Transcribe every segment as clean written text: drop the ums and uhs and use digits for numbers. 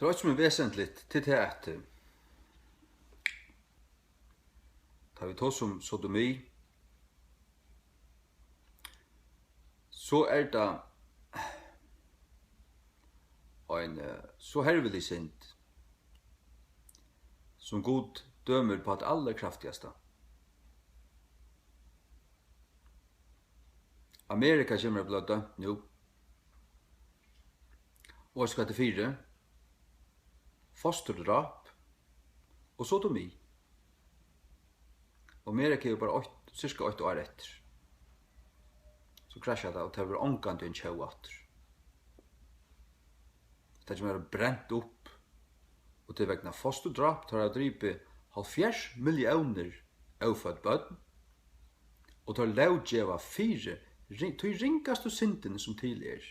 Det är som är väsentligt till det att tar vi tar som sodomi så det en så hervelig synd som Gud dömer på det allra kraftigaste. Amerika kommer att bli dömt nu. Og skal til 4, fosterdrap og sodomi. Og Amerika er jo bare cirka 8 år etter. Så krasjer det, og det var omgående en 20 år. Det som er brent opp, og til vegna fosterdrap tar jeg dripe 70 millioner avfødt bøtten, og tar lovdjeva 4, til ringaste syndene som til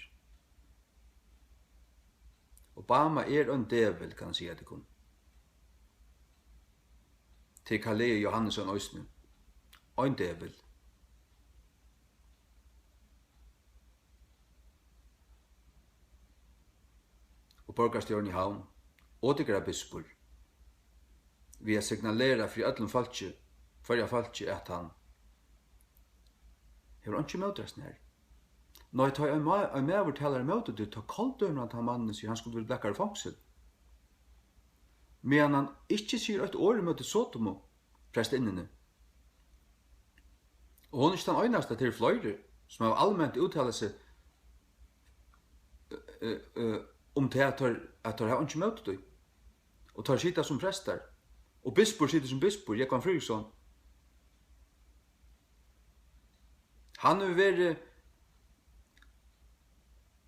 Obama en djevel, kan si at det kun. Til Kalle Johannesson Øysne. En djevel. Og borgarstjørn i havn. Og det er bispor. Vi har signaleret for ødelen falske, at han har ikke møtresten her. Når jeg tar en medvortaler imot det, tar kalddøren at han mannen sier han skulle være blekkere fangsel. Men han ikke sier et år imot Sotomo, prestinnene. Og hun er ikke den øyneste til flere, som har allmänt uttalt seg om det at de har ikke møtt det. Og tar sitta som prester. Og bispor sitter som bispor, Jekvan Fryksson. Han har vært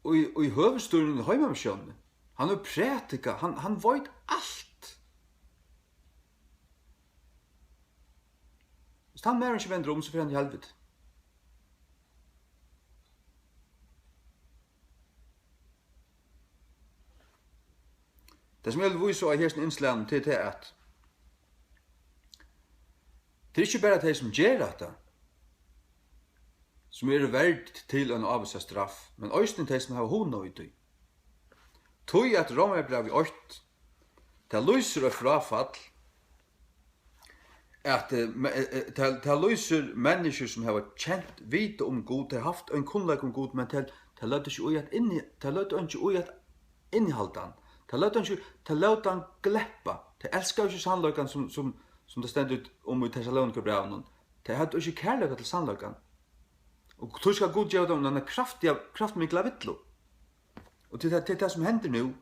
og i høvesturen i heimamisjonen. Han har prætika, han vet alt. Hvis han mer ikke vender om, så får han i helvete. Det som jeg vil vise av hesten innslagen til det at det er ikke bare de som gjør dette, som verd til en avvisa straff, men øysten de som har hona i det. Tog at Romerbrev i 8, det lyser og frafall, at det lyser mennesker som har kjent vite om Gud, de har haft en kunnleik om Gud, men det løter ikke ui at innehalde han. Det løter han gleppa. Det elskar ikke sannløykan som det stendur om i Thessalonikerbrevnen. Det hadde ikke kærløyka til sannløykan. Og du skal Gud gjøre dem denne kraftmikla vittlo. Og det er det som hender nu.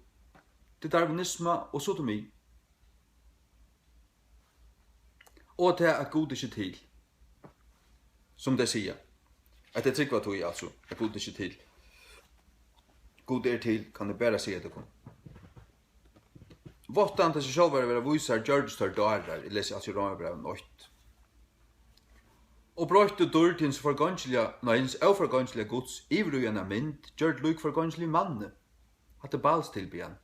Det er darwinisme og sodomi. Og det er at Gud ikke til. Som det sier. At det trykker tog altså. At Gud ikke til. Gud er til, kan det bare si at det kom. Våttan til seg selv være visar gjørdestar darar. Jeg leser altså i Romerbrevet 8. Og brøyte dårtins forgangslige Guds ivrujende mynd, gjørt luk forgangslige manne, at det bals tilbyan.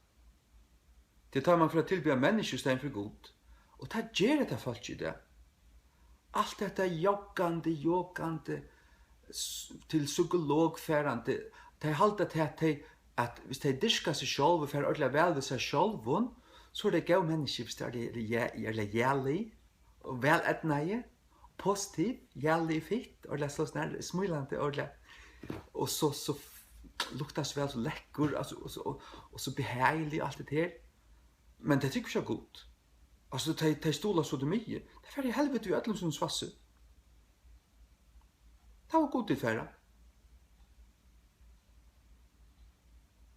Det tar man for å tilbya mennesker stein for Gud. Og det gjør det folk i det. Alt dette joggande, til psykologfærande, det halda til at hvis de dyrka seg selv og fer ordentlig vel ved seg selv, så det gav mennesker hvis det jævlig og vel etnæge, positiv, jævlig fitt, ordentlig så snart smilende, ordentlig. Og så luktas vel så lekker, og så behagelig alt det her. Men det tykker ikke godt. Altså, de stoler så det mye. Det er ferdig helvete vi ætlum som svasse. Det var godt i færre.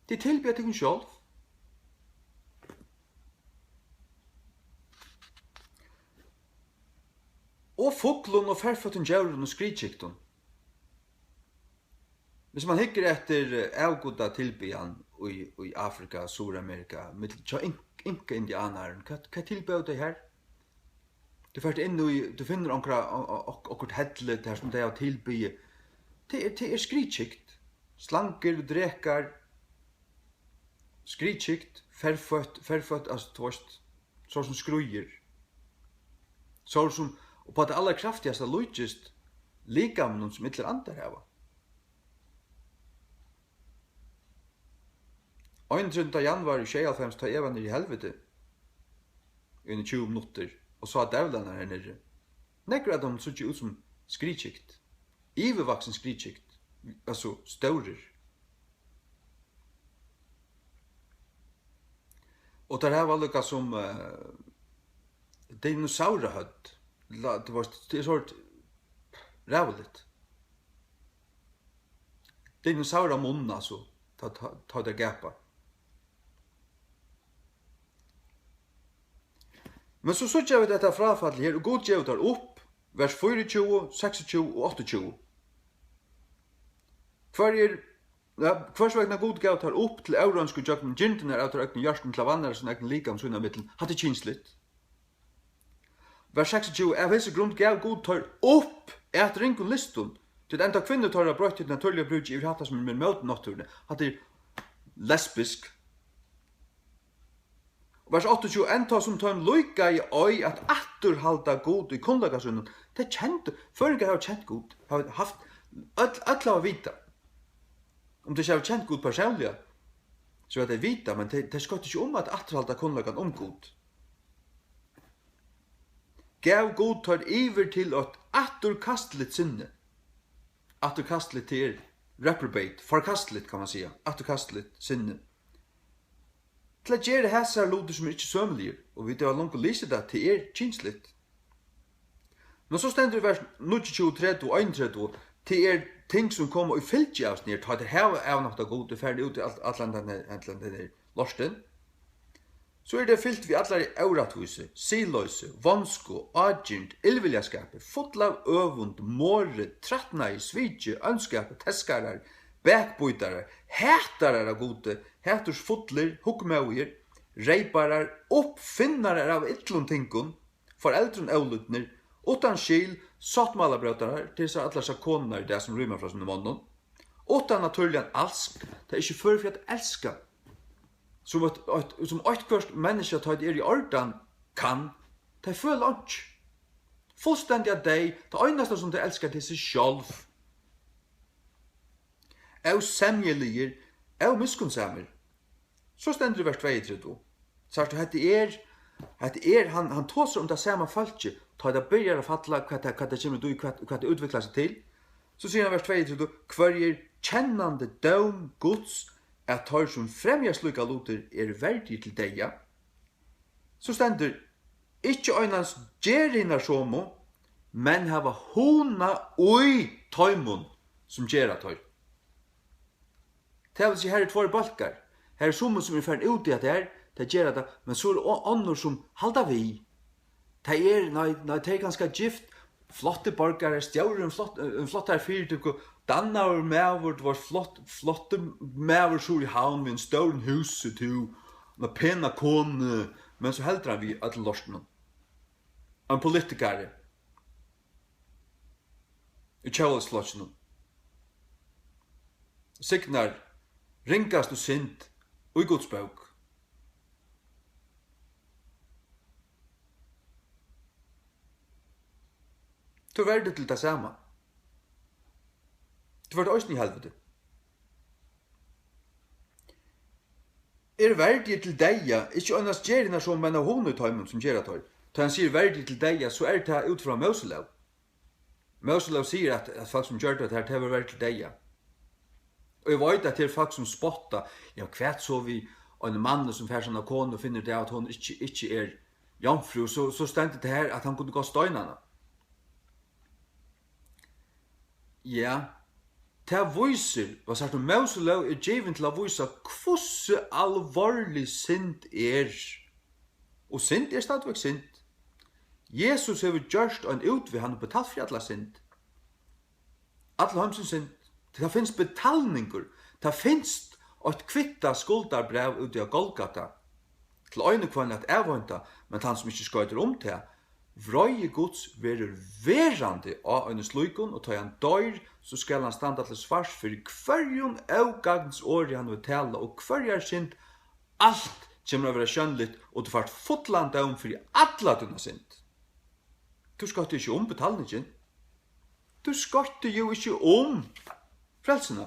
De tilbyr til kun selv. Og foklun og færføtten djauren og skritsikton. Hvis man hikker etter avgoda tilbyan i Afrika, Sur-Amerika, inka indianaren, hva tilbød det her? Du finner okkurt hedle der som det er tilbye. Det er skritskikt. Slanker, drekar, skritskikt, færføtt, altså tvorst, så som skrujer. Så som, og på det aller kraftigaste lujtjist, likamnum som ytler andar hava. 31. januar i 96 tar jeg var nere i helvete under 20 minutter og så dævlarna her nere. Nekker at de så ikke ut som skrikikt. Ivevaksen skrikikt. Altså staurer. Og det her var lukka som dinosaurahødd. Det er sort rævligt. Dinosauramunn, altså. Ta det gapa. Men så sutja vi dette frafallet her, og god gjør der opp, vers 24, 26 og 28. Hvers vegna god gav tar opp til eurønsku jöknum gyndinar av tar økne hjørsten til vannar som økne likam sunna middelen, hadde kynslitt. Vers 26, av hese grunn gav god tar opp et ringun listun, til enda kvinner tar brøtt til naturlige brudgi i hatta som er med møten naturene, hadde lesbisk. Vers 28, enda som tar en loika i øy at atturhalda god i kunnlagasunnen, det er kjent, føringar har kjent god, har haft, öll av vita. Om det ikke har kjent god personlig, så er det vita, men det skal ikke om at atterhalda kunnlagan om god. Gav god tar iver til at atterkastligt sinne. Atterkastligt til reprobate, forkastligt kan man säga, atterkastligt sinne. Til at gjøre hæsar loder som er ikke sømmelige, og vi har langt å lise det til kynsligt. Men så stender i vers 29, 30 og 31, til ting som kommer i fylgje av snir, ta det her av nokta god, det ferdig ut i allandane lorsten, så er det fyllt vi allar i aurathuse, siløyse, vansko, agint, illviljaskapet, fotla av øvund, måre, trattnai, svitje, ønskapet, teskarar, bekbøytarar, hætarar av gode, hæturs fotler, hukmauir, reiparar, oppfinnarar av ytlun tingun, foreldrun aulutner, utan skil, sattmalabrøtarar, til seg allar sakonar det som rymar fra sånne månen, utan naturlig en alsk, det er ikke for at elska, som ett kvart menneske tar det i ordan kan, det føler ikke. Fullstendig av deg, det eneste som det elskar til seg sjálv. Av semjeliger, av miskunnsamer. Så stender det vers 22. Så han tåser om det samme falskje, tar det börjar fattla hva det kommer du, hva det utviklar seg til. Så sier han vers 22, hver kjennande døm Guds, at tar som fremjar slukka loter verdig til deia. Så stender, ikkje øynans gerinar somo, men hava hona oi tøymon som gera tøy. Det vil si her er två balkar. Her er somo som færd ut i at det gera det, men så er det annor som halda vi. Det er ganske gift, flotte borgare, stjauren flottar fyrtuk, dannaur mævur, det var flotte mævur sur i havn, med en stauren huset to, med pena kone, men så heldrar han vi at lorsten. En politikare, i kjæleslotsen, signar, ringast og sint, og i godsbøk. Du verður til det samme. Du verður også i helvete. Verdig til deia, ikke annars gjerina som menn av honutøymon som gjerra tøy. Da han sier verdig til deia, så er det ut fra Moselav. Moselav sier at folk som gjør det her, det var verdig til deia. Og jeg vet at det er folk som spotta, ja, kvært så vi, og en mann som fer sånn av kone og finner det at hun ikke er jomfru, så stendte det her at han kunne gå støynana. Ja, det viser, hva sagt om Moselav given til å vise hvordan alvorlig synd Og synd stadigvæk synd. Jesus har gjort en utvid, han har betalt for alle synd. Alle har sin synd. Det finnes betalninger. Det finnes et kvitta skuldarbrev ut av Golgata. Til øyne kvann at avvønta, men han som ikke skøyter om til, vrøye Guds verer verande av en slukon, og tar han døyr, så skal han standa til svars for hverjon avgagns åri han vil tala, og hverjar synd, alt kommer å være skjønnligt, og du fart fotland av for alla dina synd. Du skøyter ikke om betalningen. Du skøyter jo ikke om frelsene.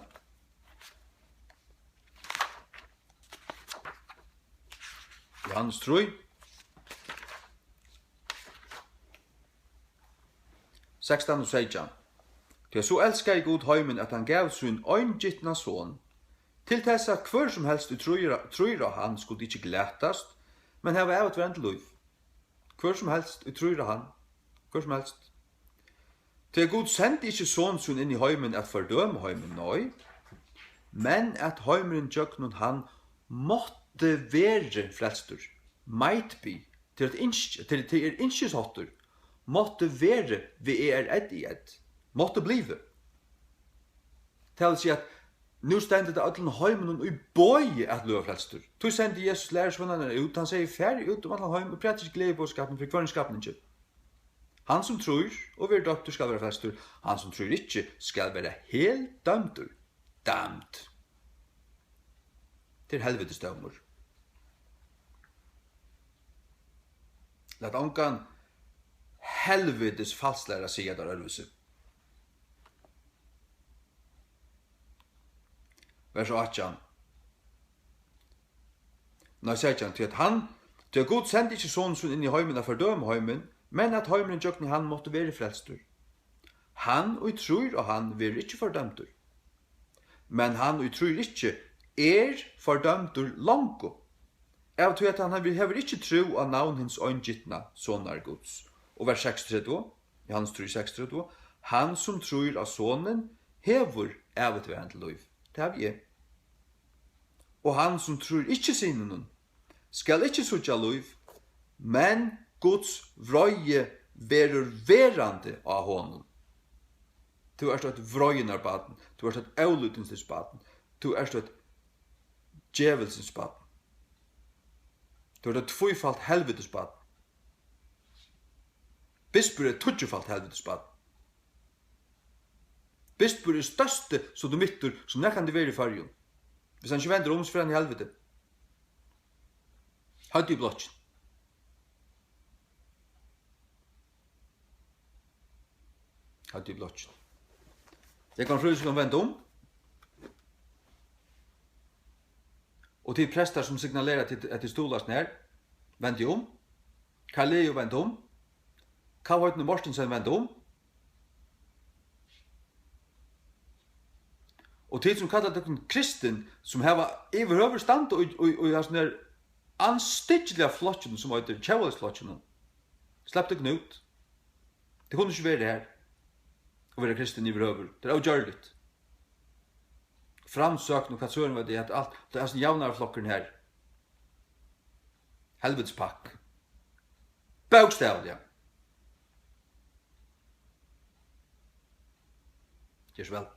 Johannes 3. 16 og 17. Til så elskar I god heimen at han gav sin øyngittna son, til tess at hver som helst tror av han skulle ikke glætast, men hava av et verent liv. Hver som helst tror av han, hver som helst. Til god sendte ikke son sin inn I heimen at fordøme heimen, nøy, men at heimeren tjøknen han måtte være frelstur, might be, til innskjøshotter, måtte være vi ett I ett, måtte blive. Det vil si at nu stendet det allan heimen og I bøye at løa frelstur. Tu sendte Jesus lærersvennerne ut, han sier ferdig ut om allan heimen og prater ikke glede på skapen, for kvarnskapen ikke. Han som tror og vil døptur skal være frelstur, han som tror ikke skal være helt dømtur. Damned. Til helvetes dømur. Lat ongan helvetes falslæra siga der ærvise. Vers 18. Nå sier han til at han, til Gud sendte ikke sånn som inn I heimen og fordøme heimen, men at heimen tjøkne han måtte være frelstur. Han og tror og han vil ikke fordømtur. Men han og tror ikke fordømtur langt. Av til at han hever ikke tro av navn hins øyngittna sonar Guds. Og vers 36, Johannes 3, 36, han som tror av sonen hever av et verent liv. Det har vi. Og han som tror ikke sinnen skal ikke sutja liv, men Guds vrøye verur verande av honom. Du er et vrøyenarbaden, du er et avlutningsbaden, du er et djevelsensbaden. Du er et tvøyfalt helvetesbaden. Bispur er tudjefalt helvetesbaden. Bispur er største som du mittur som nekkan det være I fargen. Hvis han ikke vender om, så får han I helvete. Hatt I blotjen. Hatt I blotjen. Jeg kan frøy som vende om. Og til prester som signalerer at de stolast nær, vende om. Karleo vende om. Kavhøytene Mortensen vende om. Og til som kallar det kristen, som hava overhøver stand og har sånne anstidgelige flotjen som heter Kjævelsflotjen. Slepp det ut. Det kunne ikke være her å være kristen overhøver. Det er avgjørligt. Framsøkn og katsøren var det at alt, det er sånn javnare flokkeren her. Helvetspakk. Bokstavlig, ja. Gjør så vel.